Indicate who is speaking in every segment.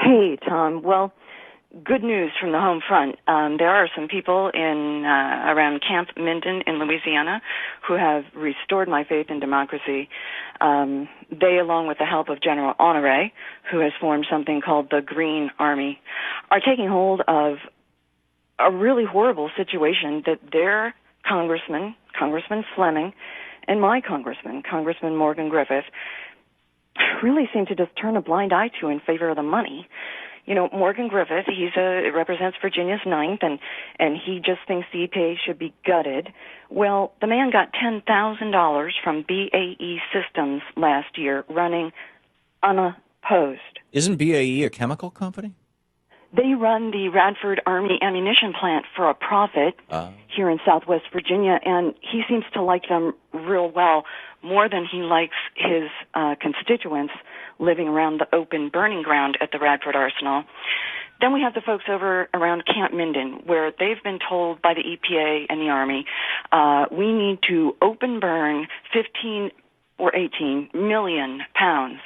Speaker 1: Hey, Tom. Well, good news from the home front. There are some people in around Camp Minden in Louisiana who have restored my faith in democracy. They, along with the help of General Honoré, who has formed something called the Green Army, are taking hold of a really horrible situation that their Congressman Fleming, and my Congressman Morgan Griffith, really seem to just turn a blind eye to in favor of the money. You know, Morgan Griffith, represents Virginia's 9th, and he just thinks the EPA should be gutted. Well, the man got $10,000 from BAE Systems last year, running unopposed.
Speaker 2: Isn't BAE a chemical company?
Speaker 1: They run the Radford Army ammunition plant for a profit here in Southwest Virginia, and he seems to like them real well, more than he likes his constituents living around the open burning ground at the Radford Arsenal. Then we have the folks over around Camp Minden, where they've been told by the EPA and the Army, we need to open burn 15 or 18 million pounds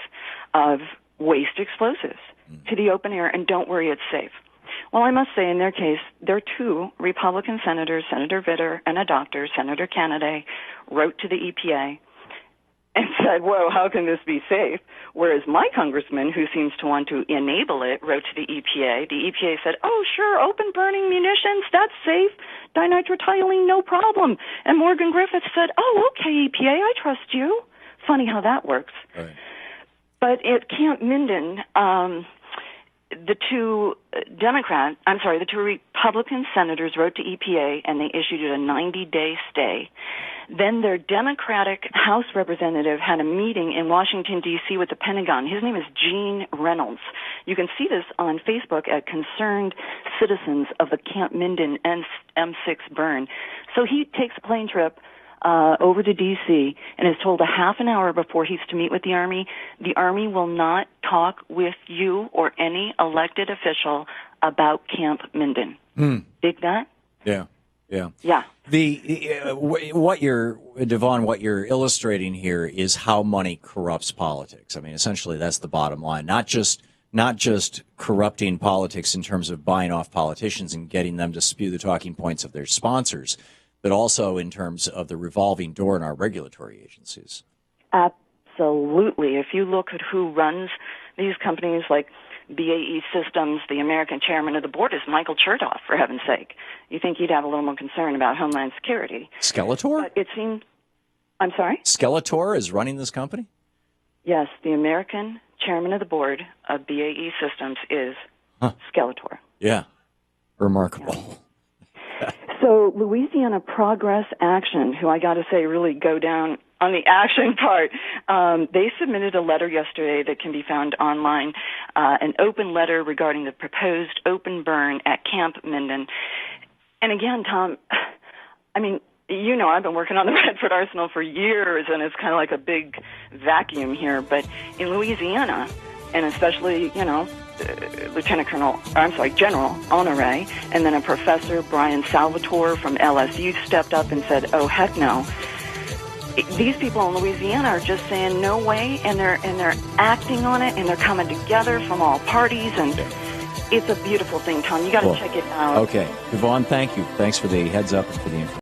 Speaker 1: of waste explosives to the open air, and don't worry, it's safe. Well, I must say, in their case, their two Republican senators, Senator Vitter and a doctor, Senator Kennedy, wrote to the EPA and said, whoa, how can this be safe? Whereas my congressman, who seems to want to enable it, wrote to the EPA. The EPA said, oh, sure, open burning munitions, that's safe. Dinitrotoluene, no problem. And Morgan Griffith said, oh, okay, EPA, I trust you. Funny how that works. Right. But at Camp Minden, the two Republican senators wrote to EPA, and they issued it a 90-day stay. Then their Democratic House representative had a meeting in Washington, D.C. with the Pentagon. His name is Gene Reynolds. You can see this on Facebook at Concerned Citizens of the Camp Minden M6 burn. So he takes a plane trip over to D.C. and is told a half an hour before he's to meet with the Army will not talk with you or any elected official about Camp Minden. Dig that?
Speaker 2: Yeah.
Speaker 1: Yeah.
Speaker 2: What you're illustrating here is how money corrupts politics. I mean, essentially, that's the bottom line. Not just corrupting politics in terms of buying off politicians and getting them to spew the talking points of their sponsors, but also in terms of the revolving door in our regulatory agencies.
Speaker 1: Absolutely. If you look at who runs these companies like BAE Systems, the American chairman of the board is Michael Chertoff, for heaven's sake. You think he'd have a little more concern about Homeland Security.
Speaker 2: Skeletor?
Speaker 1: But it seems... I'm sorry?
Speaker 2: Skeletor is running this company?
Speaker 1: Yes, the American chairman of the board of BAE Systems is Skeletor.
Speaker 2: Yeah. Remarkable.
Speaker 1: Yeah. So Louisiana Progress Action, who I got to say really go down on the action part, they submitted a letter yesterday that can be found online, an open letter regarding the proposed open burn at Camp Minden. And again, Tom, I mean, you know, I've been working on the Radford Arsenal for years, and it's kind of like a big vacuum here. But in Louisiana, and especially, you know, General Honoré, and then a professor, Brian Salvatore from LSU, stepped up and said, oh, heck no. These people in Louisiana are just saying no way, and they're acting on it, and they're coming together from all parties, and it's a beautiful thing, Tom. You got to check it out.
Speaker 2: Okay. Yvonne, thank you. Thanks for the heads up and for the information.